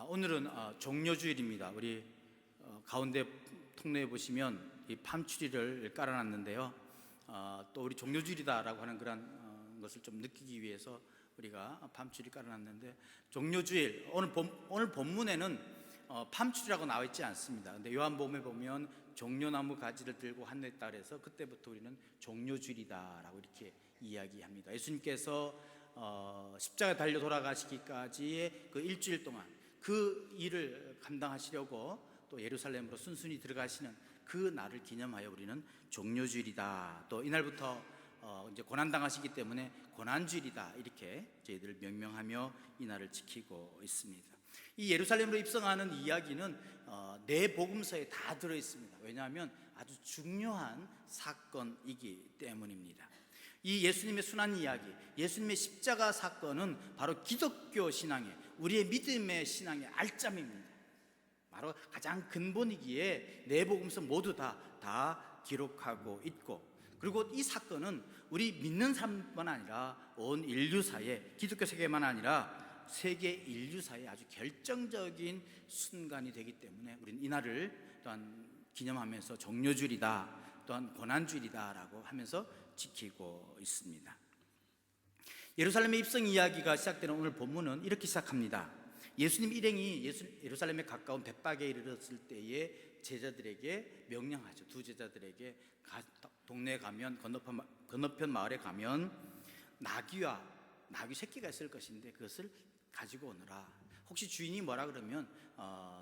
오늘은 종려주일입니다. 우리 가운데 통로에 보시면 이 팜추리를 깔아놨는데요. 또 우리 종려주일이다라고 하는 그런 것을 좀 느끼기 위해서 우리가 팜추리 깔아놨는데, 종려주일 오늘 본문에는 팜추리라고 나와 있지 않습니다. 근데 요한복음에 보면 종려나무 가지를 들고 한냈다 그래서 그때부터 우리는 종려주일이다라고 이렇게 이야기합니다. 예수님께서 십자가에 달려 돌아가시기까지의 그 일주일 동안 그 일을 감당하시려고 또 예루살렘으로 순순히 들어가시는 그 날을 기념하여 우리는 종려주일이다, 또 이날부터 이제 고난당하시기 때문에 고난주일이다, 이렇게 저희들 명명하며 이 날을 지키고 있습니다. 이 예루살렘으로 입성하는 이야기는 네 복음서에 다 들어있습니다. 왜냐하면 아주 중요한 사건이기 때문입니다. 이 예수님의 순환 이야기, 예수님의 십자가 사건은 바로 기독교 신앙의, 우리의 믿음의 신앙의 알짜입니다. 바로 가장 근본이기에 네 복음서 모두 다 기록하고 있고, 그리고 이 사건은 우리 믿는 사람뿐만 아니라 온 인류사에, 기독교 세계만 아니라 세계 인류사에 아주 결정적인 순간이 되기 때문에 우리는 이날을 또한 기념하면서 종려주일이다, 또한 고난주일이다라고 하면서 지키고 있습니다. 예루살렘의 입성 이야기가 시작되는 오늘 본문은 이렇게 시작합니다. 예수님 일행이 예루살렘에 가까운 벳박에 이르렀을 때에 제자들에게 명령하죠. 두 제자들에게 동네에 가면, 건너편 마을에 가면 나귀 새끼가 있을 것인데 그것을 가지고 오너라. 혹시 주인이 뭐라 그러면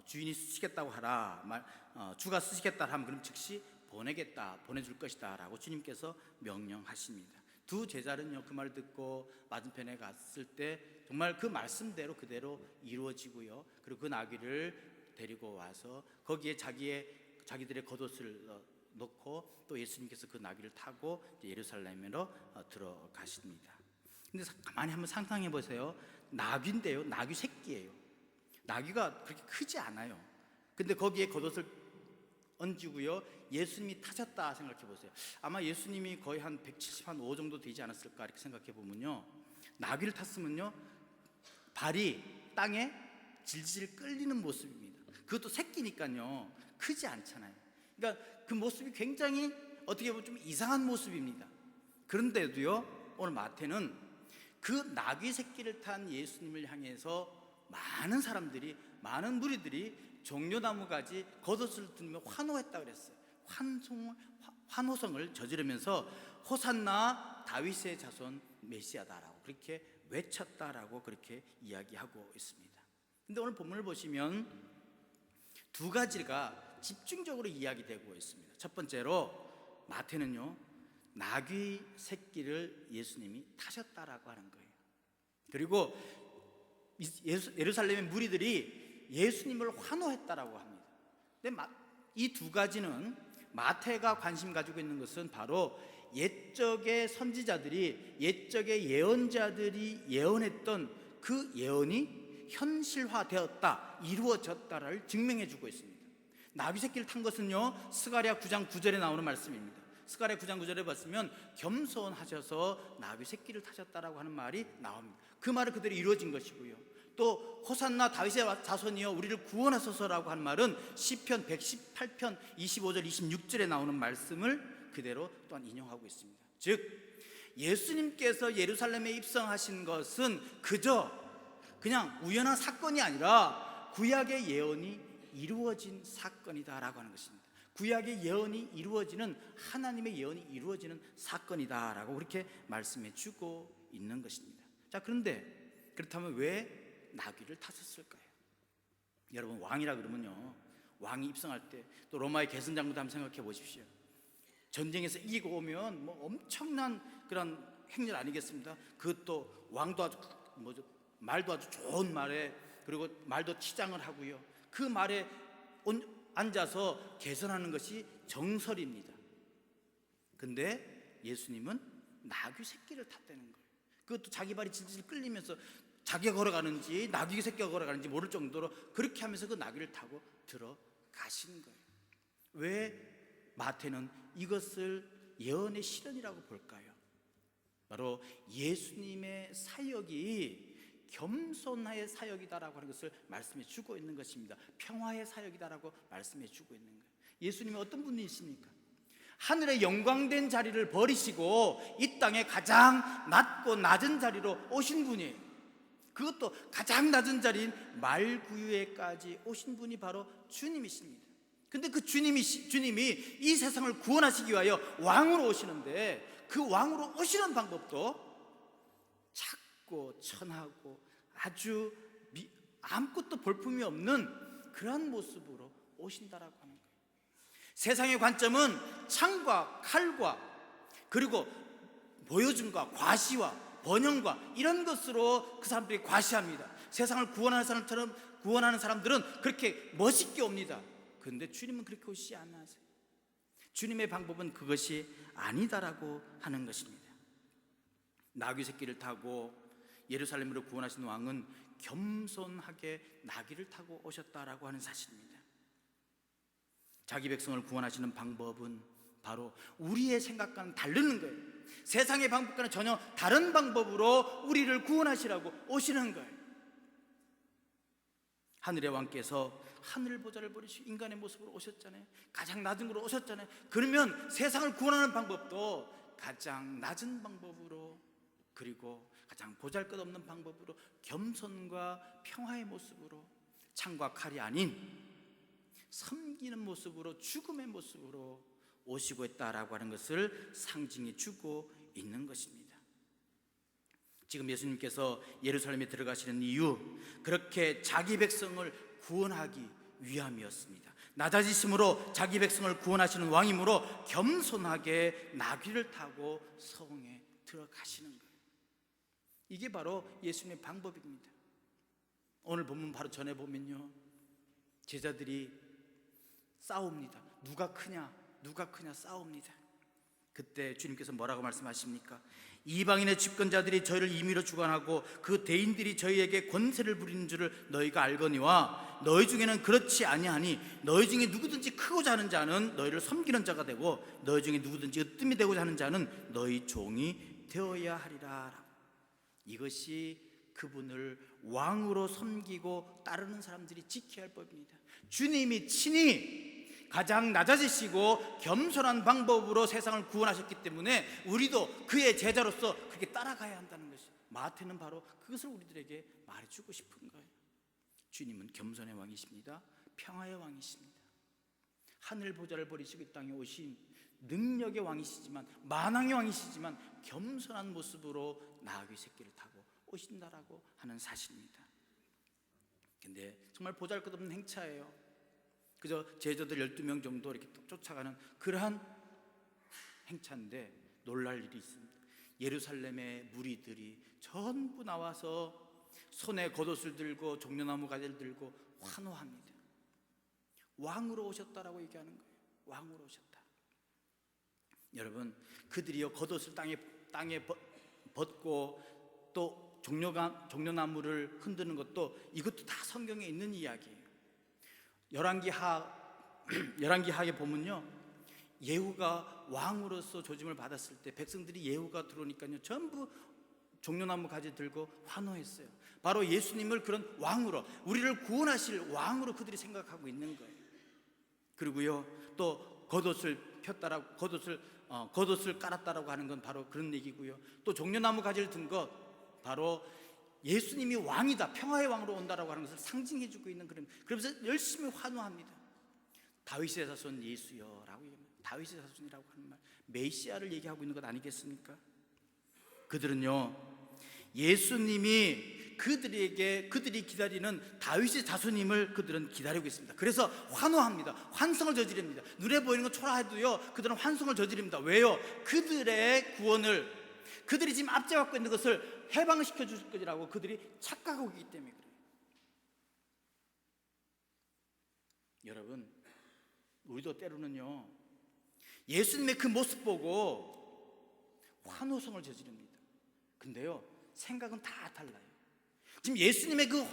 주인이 쓰시겠다고 하라, 주가 쓰시겠다 하면 그럼 즉시 보내줄 것이다 라고 주님께서 명령하십니다. 두 제자는요, 그 말을 듣고 맞은편에 갔을 때 정말 그 말씀대로 그대로 이루어지고요, 그리고 그 나귀를 데리고 와서 거기에 자기들의 겉옷을 넣고 또 예수님께서 그 나귀를 타고 예루살렘으로 들어가십니다. 근데 가만히 한번 상상해 보세요. 나귀인데요, 나귀 새끼예요. 나귀가 그렇게 크지 않아요. 근데 거기에 겉옷을 얹고요, 예수님이 타셨다 생각해 보세요. 아마 예수님이 거의 한 175 정도 되지 않았을까 이렇게 생각해 보면요, 나귀를 탔으면요 발이 땅에 질질 끌리는 모습입니다. 그것도 새끼니까요 크지 않잖아요. 그러니까 그 모습이 굉장히 어떻게 보면 좀 이상한 모습입니다. 그런데도요, 오늘 마태는 그 나귀 새끼를 탄 예수님을 향해서 많은 무리들이 종려나무 가지 겉옷을 들며 환호했다 그랬어요. 환호성을 저지르면서 호산나 다윗의 자손 메시아다라고 그렇게 외쳤다라고 그렇게 이야기하고 있습니다. 근데 오늘 본문을 보시면 두 가지가 집중적으로 이야기되고 있습니다. 첫 번째로 마태는요, 나귀 새끼를 예수님이 타셨다라고 하는 거예요. 그리고 예루살렘의 무리들이 예수님을 환호했다라고 합니다. 근데 이 두 가지는 마태가 관심 가지고 있는 것은 바로 옛적의 선지자들이, 옛적의 예언자들이 예언했던 그 예언이 현실화되었다, 이루어졌다를 증명해 주고 있습니다. 나귀 새끼를 탄 것은요, 스가랴 9장 9절에 나오는 말씀입니다. 스가랴 9장 9절에 봤으면 겸손하셔서 나귀 새끼를 타셨다라고 하는 말이 나옵니다. 그 말은 그대로 이루어진 것이고요, 또 호산나 다윗의 자손이여 우리를 구원하소서라고 하는 말은 시편 118편 25절 26절에 나오는 말씀을 그대로 또한 인용하고 있습니다. 즉 예수님께서 예루살렘에 입성하신 것은 그냥 우연한 사건이 아니라 구약의 예언이 이루어진 사건이다라고 하는 것입니다. 구약의 예언이 이루어지는, 하나님의 예언이 이루어지는 사건이다라고 그렇게 말씀해 주고 있는 것입니다. 자, 그런데 그렇다면 왜 나귀를 타셨을까요? 여러분, 왕이라 그러면요, 왕이 입성할 때, 또 로마의 개선장부도 한번 생각해 보십시오. 전쟁에서 이기고 오면 엄청난 그런 행렬 아니겠습니까? 그것도 왕도 아주 말도 아주 좋은 말에, 그리고 말도 치장을 하고요, 그 말에 앉아서 개선하는 것이 정설입니다. 근데 예수님은 나귀 새끼를 탔다는 거예요. 그것도 자기 발이 질질 끌리면서 자기가 걸어가는지 나귀 새끼가 걸어가는지 모를 정도로 그렇게 하면서 그 나귀를 타고 들어가신 거예요. 왜 마태는 이것을 예언의 실현이라고 볼까요? 바로 예수님의 사역이 겸손의 사역이다라고 하는 것을 말씀해 주고 있는 것입니다. 평화의 사역이다라고 말씀해 주고 있는 거예요. 예수님이 어떤 분이십니까? 하늘의 영광된 자리를 버리시고 이 땅에 가장 낮고 낮은 자리로 오신 분이에요. 그것도 가장 낮은 자리인 말구유에까지 오신 분이 바로 주님이십니다. 근데 그 주님이 이 세상을 구원하시기 위하여 왕으로 오시는데, 그 왕으로 오시는 방법도 작고 천하고 아주 아무것도 볼품이 없는 그런 모습으로 오신다라고 하는 거예요. 세상의 관점은 창과 칼과 그리고 보여줌과 과시와 번영과 이런 것으로 그 사람들이 과시합니다. 세상을 구원하는 사람들은 그렇게 멋있게 옵니다. 그런데 주님은 그렇게 오시지 않으세요. 주님의 방법은 그것이 아니다라고 하는 것입니다. 나귀 새끼를 타고 예루살렘으로 구원하신 왕은 겸손하게 나귀를 타고 오셨다라고 하는 사실입니다. 자기 백성을 구원하시는 방법은 바로 우리의 생각과는 다르는 거예요. 세상의 방법과는 전혀 다른 방법으로 우리를 구원하시라고 오시는 거예요. 하늘의 왕께서 하늘 보좌를 버리시고 인간의 모습으로 오셨잖아요. 가장 낮은 곳으로 오셨잖아요. 그러면 세상을 구원하는 방법도 가장 낮은 방법으로, 그리고 가장 보잘것없는 방법으로, 겸손과 평화의 모습으로, 창과 칼이 아닌 섬기는 모습으로, 죽음의 모습으로 오시고 있다라고 하는 것을 상징해 주고 있는 것입니다. 지금 예수님께서 예루살렘에 들어가시는 이유, 그렇게 자기 백성을 구원하기 위함이었습니다. 낮아지심으로 자기 백성을 구원하시는 왕이므로 겸손하게 나귀를 타고 성에 들어가시는 거예요. 이게 바로 예수님의 방법입니다. 오늘 본문 바로 전에 보면요, 제자들이 싸웁니다. 누가 크냐 싸웁니다. 그때 주님께서 뭐라고 말씀하십니까? 이방인의 집권자들이 저희를 임의로 주관하고 그 대인들이 저희에게 권세를 부리는 줄을 너희가 알거니와 너희 중에는 그렇지 아니하니 너희 중에 누구든지 크고자 하는 자는 너희를 섬기는 자가 되고 너희 중에 누구든지 으뜸이 되고자 하는 자는 너희 종이 되어야 하리라. 이것이 그분을 왕으로 섬기고 따르는 사람들이 지켜야 할 법입니다. 주님이 친히 가장 낮아지시고 겸손한 방법으로 세상을 구원하셨기 때문에 우리도 그의 제자로서 그렇게 따라가야 한다는 것이, 마태는 바로 그것을 우리들에게 말해주고 싶은 거예요. 주님은 겸손의 왕이십니다. 평화의 왕이십니다. 하늘 보좌를 버리시고 이 땅에 오신 능력의 왕이시지만, 만왕의 왕이시지만 겸손한 모습으로 나귀 새끼를 타고 오신다라고 하는 사실입니다. 근데 정말 보잘것없는 행차예요. 그저 제자들 12명 정도 이렇게 쫓아가는 그러한 행차인데 놀랄 일이 있습니다. 예루살렘의 무리들이 전부 나와서 손에 겉옷을 들고 종려나무 가지를 들고 환호합니다. 왕으로 오셨다라고 얘기하는 거예요. 왕으로 오셨다. 여러분, 그들이요 겉옷을 땅에 벗고 또 종려나무를 흔드는 것도, 이것도 다 성경에 있는 이야기예요. 열왕기하에 보면요, 예후가 왕으로서 조짐을 받았을 때 백성들이 예후가 들어오니까요 전부 종려나무 가지 들고 환호했어요. 바로 예수님을 그런 왕으로, 우리를 구원하실 왕으로 그들이 생각하고 있는 거예요. 그리고요 또 겉옷을 폈다라고, 겉옷을 깔았다라고 하는 건 바로 그런 얘기고요. 또 종려나무 가지를 든 것, 바로 예수님이 왕이다, 평화의 왕으로 온다라고 하는 것을 상징해주고 있는 그런, 그러면서 열심히 환호합니다. 다윗의 자손 예수여라고 얘기합니다. 다윗의 자손이라고 하는 말, 메시아를 얘기하고 있는 것 아니겠습니까? 그들은요 예수님이 그들이 기다리는 다윗의 자손임을 그들은 기다리고 있습니다. 그래서 환호합니다. 환성을 저지릅니다. 눈에 보이는 건 초라해도요 그들은 환성을 저지릅니다. 왜요? 그들의 구원을, 그들이 지금 앞세워갖고 있는 것을 해방시켜 줄 것이라고 그들이 착각하고 있기 때문에 그래요. 여러분, 우리도 때로는요 예수님의 그 모습 보고 환호성을 저지릅니다. 근데요 생각은 다 달라요. 지금 예수님의 그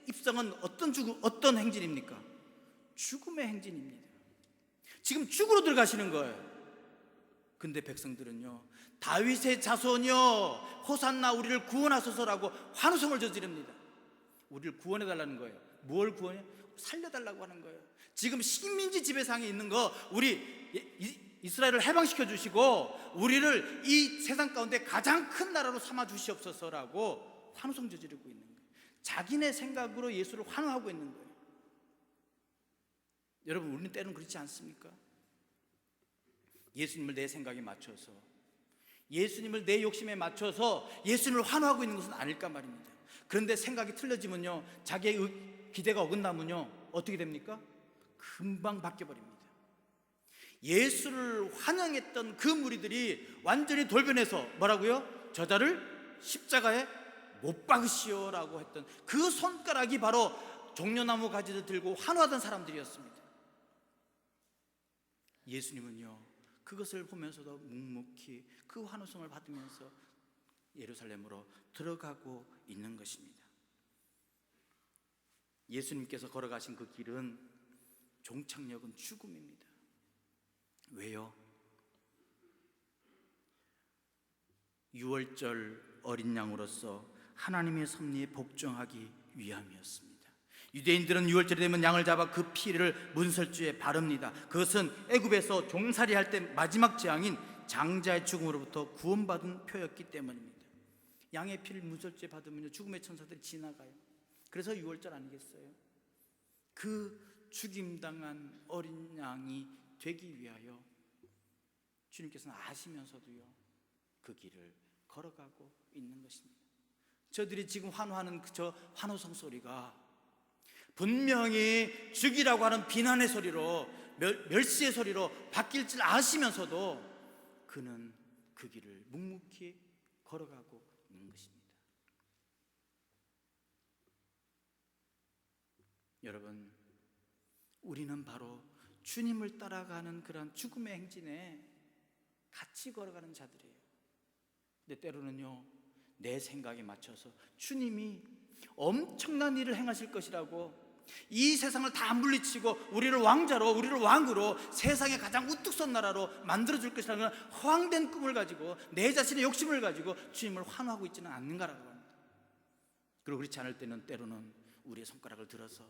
입성은 어떤 행진입니까? 죽음의 행진입니다. 지금 죽으로 들어가시는 거예요. 근데 백성들은요, 다윗의 자손이여 호산나 우리를 구원하소서라고 환호성을 저지릅니다. 우리를 구원해달라는 거예요. 뭘 구원해? 살려달라고 하는 거예요. 지금 식민지 지배상에 있는 거 우리 이스라엘을 해방시켜 주시고 우리를 이 세상 가운데 가장 큰 나라로 삼아 주시옵소서라고 환호성 저지르고 있는 거예요. 자기네 생각으로 예수를 환호하고 있는 거예요. 여러분, 우리는 때로는 그렇지 않습니까? 예수님을 내 생각에 맞춰서, 예수님을 내 욕심에 맞춰서 예수님을 환호하고 있는 것은 아닐까 말입니다. 그런데 생각이 틀려지면요, 자기의 기대가 어긋나면요, 어떻게 됩니까? 금방 바뀌어버립니다. 예수를 환영했던 그 무리들이 완전히 돌변해서 뭐라고요? 저자를 십자가에 못 박으시오라고 했던 그 손가락이 바로 종려나무 가지를 들고 환호하던 사람들이었습니다. 예수님은요, 그것을 보면서도 묵묵히 그 환호성을 받으면서 예루살렘으로 들어가고 있는 것입니다. 예수님께서 걸어가신 그 길은 종착역은 죽음입니다. 왜요? 유월절 어린 양으로서 하나님의 섭리에 복종하기 위함이었습니다. 유대인들은 유월절이 되면 양을 잡아 그 피를 문설주에 바릅니다. 그것은 애굽에서 종살이할 때 마지막 재앙인 장자의 죽음으로부터 구원받은 표였기 때문입니다. 양의 피를 문설주에 받으면 죽음의 천사들이 지나가요. 그래서 유월절 아니겠어요? 그 죽임당한 어린 양이 되기 위하여 주님께서는 아시면서도요, 그 길을 걸어가고 있는 것입니다. 저들이 지금 환호하는 저 환호성 소리가 분명히 죽이라고 하는 비난의 소리로, 멸시의 소리로 바뀔 줄 아시면서도 그는 그 길을 묵묵히 걸어가고 있는 것입니다. 여러분, 우리는 바로 주님을 따라가는 그런 죽음의 행진에 같이 걸어가는 자들이에요. 근데 때로는요, 내 생각에 맞춰서 주님이 엄청난 일을 행하실 것이라고 이 세상을 다 물리치고 우리를 왕자로, 우리를 왕으로 세상의 가장 우뚝 선 나라로 만들어줄 것이라는 허황된 꿈을 가지고 내 자신의 욕심을 가지고 주님을 환호하고 있지는 않는가라고 합니다. 그리고 그렇지 않을 때는 때로는 우리의 손가락을 들어서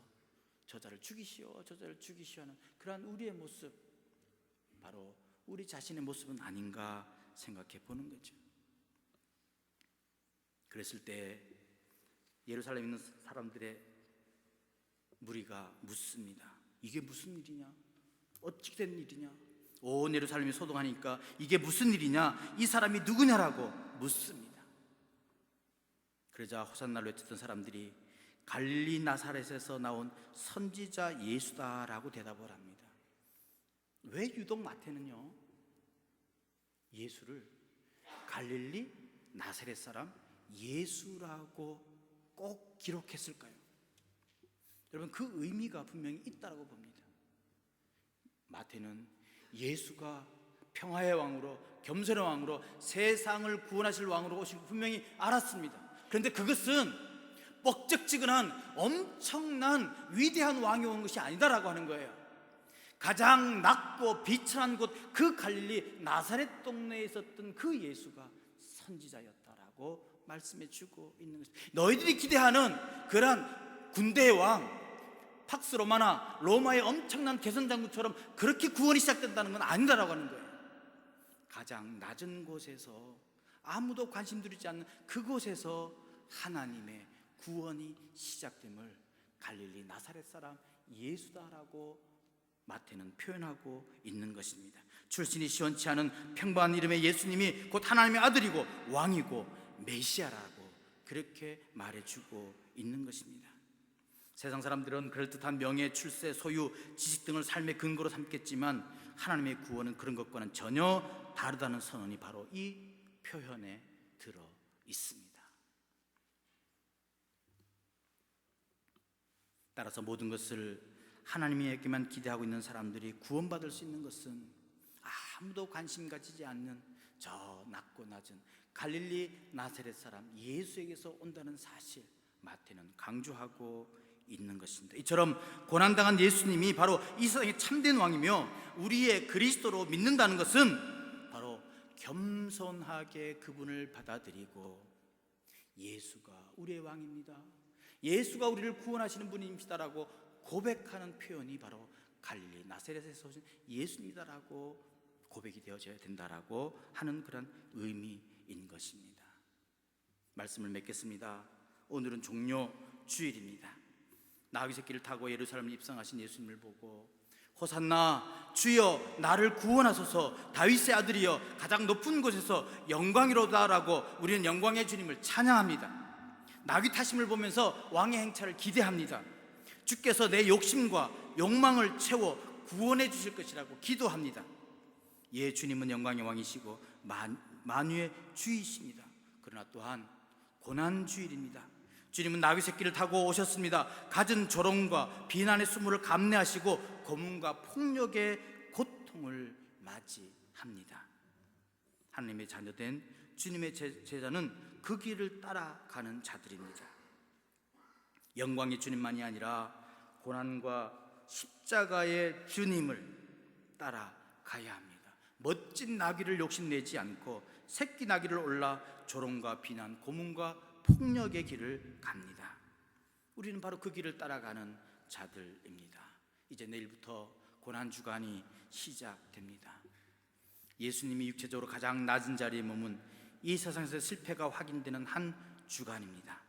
저자를 죽이시오, 저자를 죽이시오 하는 그러한 우리의 모습, 바로 우리 자신의 모습은 아닌가 생각해 보는 거죠. 그랬을 때 예루살렘에 있는 사람들의 무리가 묻습니다. 이게 무슨 일이냐? 어찌 된 일이냐? 온 예루살렘이 소동하니까 이게 무슨 일이냐? 이 사람이 누구냐라고 묻습니다. 그러자 호산나를 외쳤던 사람들이 갈릴리 나사렛에서 나온 선지자 예수다라고 대답을 합니다. 왜 유독 마태는요, 예수를 갈릴리 나사렛 사람 예수라고 꼭 기록했을까요? 여러분, 그 의미가 분명히 있다고 봅니다. 마태는 예수가 평화의 왕으로, 겸손의 왕으로, 세상을 구원하실 왕으로 오신 걸 분명히 알았습니다. 그런데 그것은 뻑적지근한 엄청난 위대한 왕이 온 것이 아니다라고 하는 거예요. 가장 낮고 비천한 곳, 그 갈릴리 나사렛 동네에 있었던 그 예수가 선지자였다라고 말씀해 주고 있는 것입니다. 너희들이 기대하는 그런 군대의 왕, 팍스 로마나 로마의 엄청난 개선장군처럼 그렇게 구원이 시작된다는 건 아니다라고 하는 거예요. 가장 낮은 곳에서, 아무도 관심 두지 않는 그곳에서 하나님의 구원이 시작됨을 갈릴리 나사렛 사람 예수다라고 마태는 표현하고 있는 것입니다. 출신이 시원치 않은 평범한 이름의 예수님이 곧 하나님의 아들이고 왕이고 메시아라고 그렇게 말해주고 있는 것입니다. 세상 사람들은 그럴듯한 명예, 출세, 소유, 지식 등을 삶의 근거로 삼겠지만 하나님의 구원은 그런 것과는 전혀 다르다는 선언이 바로 이 표현에 들어 있습니다. 따라서 모든 것을 하나님에게만 기대하고 있는 사람들이 구원받을 수 있는 것은 아무도 관심 가지지 않는 저 낮고 낮은 갈릴리 나사렛 사람 예수에게서 온다는 사실, 마태는 강조하고 있는 것입니다. 이처럼 고난당한 예수님이 바로 이 세상의 참된 왕이며 우리의 그리스도로 믿는다는 것은 바로 겸손하게 그분을 받아들이고 예수가 우리의 왕입니다, 예수가 우리를 구원하시는 분입니다라고 고백하는 표현이 바로 갈릴리 나사렛에서 오신 예수입니다라고 고백이 되어져야 된다라고 하는 그런 의미인 것입니다. 말씀을 맺겠습니다. 오늘은 종려 주일입니다. 나귀 새끼를 타고 예루살렘에 입성하신 예수님을 보고 호산나 주여 나를 구원하소서 다윗의 아들이여 가장 높은 곳에서 영광이로다라고 우리는 영광의 주님을 찬양합니다. 나귀 타심을 보면서 왕의 행차를 기대합니다. 주께서 내 욕심과 욕망을 채워 구원해 주실 것이라고 기도합니다. 예, 주님은 영광의 왕이시고 만유의 주이십니다. 그러나 또한 고난주일입니다. 주님은 나귀 새끼를 타고 오셨습니다. 갖은 조롱과 비난의 수모를 감내하시고 고문과 폭력의 고통을 맞이합니다. 하나님의 자녀된 주님의 제자는 그 길을 따라가는 자들입니다. 영광의 주님만이 아니라 고난과 십자가의 주님을 따라가야 합니다. 멋진 나귀를 욕심내지 않고 새끼 나귀를 올라 조롱과 비난, 고문과 폭력의 길을 갑니다. 우리는 바로 그 길을 따라가는 자들입니다. 이제 내일부터 고난주간이 시작됩니다. 예수님이 육체적으로 가장 낮은 자리에 머문 이 세상에서 실패가 확인되는 한 주간입니다.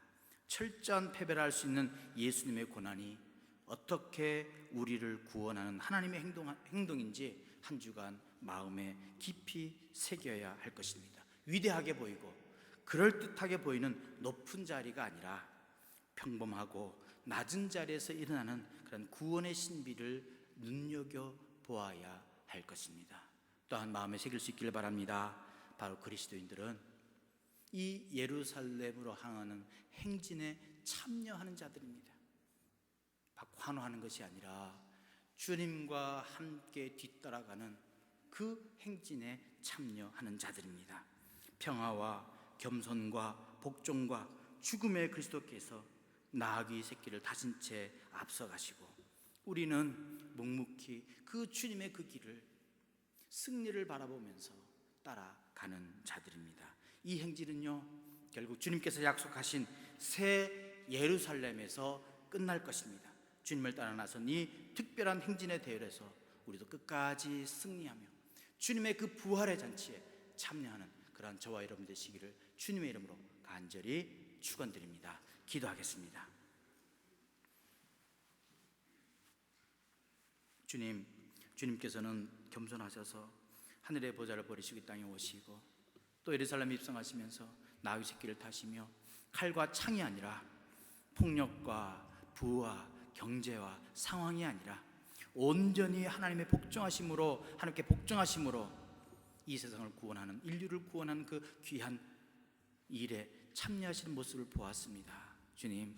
철저한 패배를 할 수 있는 예수님의 고난이 어떻게 우리를 구원하는 하나님의 행동인지 한 주간 마음에 깊이 새겨야 할 것입니다. 위대하게 보이고 그럴듯하게 보이는 높은 자리가 아니라 평범하고 낮은 자리에서 일어나는 그런 구원의 신비를 눈여겨보아야 할 것입니다. 또한 마음에 새길 수 있기를 바랍니다. 바로 그리스도인들은 이 예루살렘으로 향하는 행진에 참여하는 자들입니다. 환호하는 것이 아니라 주님과 함께 뒤따라가는 그 행진에 참여하는 자들입니다. 평화와 겸손과 복종과 죽음의 그리스도께서 나귀 새끼를 다신 채 앞서가시고 우리는 묵묵히 그 주님의 그 길을 승리를 바라보면서 따라가는 자들입니다. 이 행진은요 결국 주님께서 약속하신 새 예루살렘에서 끝날 것입니다. 주님을 따라 나선 이 특별한 행진의 대열에서 우리도 끝까지 승리하며 주님의 그 부활의 잔치에 참여하는 그러한 저와 여러분 되시기를 주님의 이름으로 간절히 축원드립니다. 기도하겠습니다. 주님께서는 겸손하셔서 하늘의 보좌를 버리시고 이 땅에 오시고 또 예루살렘에 입성하시면서 나귀 새끼를 타시며 칼과 창이 아니라 폭력과 부와 경제와 상황이 아니라 온전히 하나님의 복종하심으로 하나님께 복종하심으로 이 세상을 구원하는 인류를 구원하는 그 귀한 일에 참여하시는 모습을 보았습니다. 주님,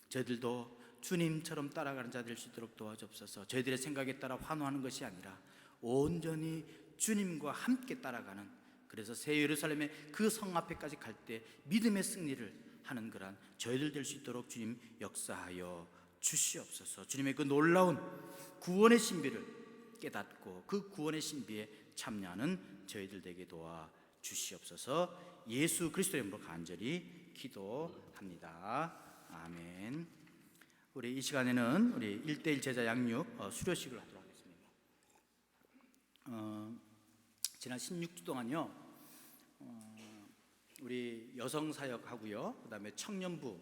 저희들도 주님처럼 따라가는 자 될 수 있도록 도와주옵소서. 저희들의 생각에 따라 환호하는 것이 아니라 온전히 주님과 함께 따라가는, 그래서 새 예루살렘의 그 성 앞에까지 갈 때 믿음의 승리를 하는 그런 저희들 될 수 있도록 주님 역사하여 주시옵소서. 주님의 그 놀라운 구원의 신비를 깨닫고 그 구원의 신비에 참여하는 저희들 되게 도와 주시옵소서. 예수 그리스도의 이름으로 간절히 기도합니다. 아멘. 우리 이 시간에는 우리 1:1 제자 양육 수료식을 하도록 하겠습니다. 지난 16주 동안요 우리 여성 사역하고요, 그 다음에 청년부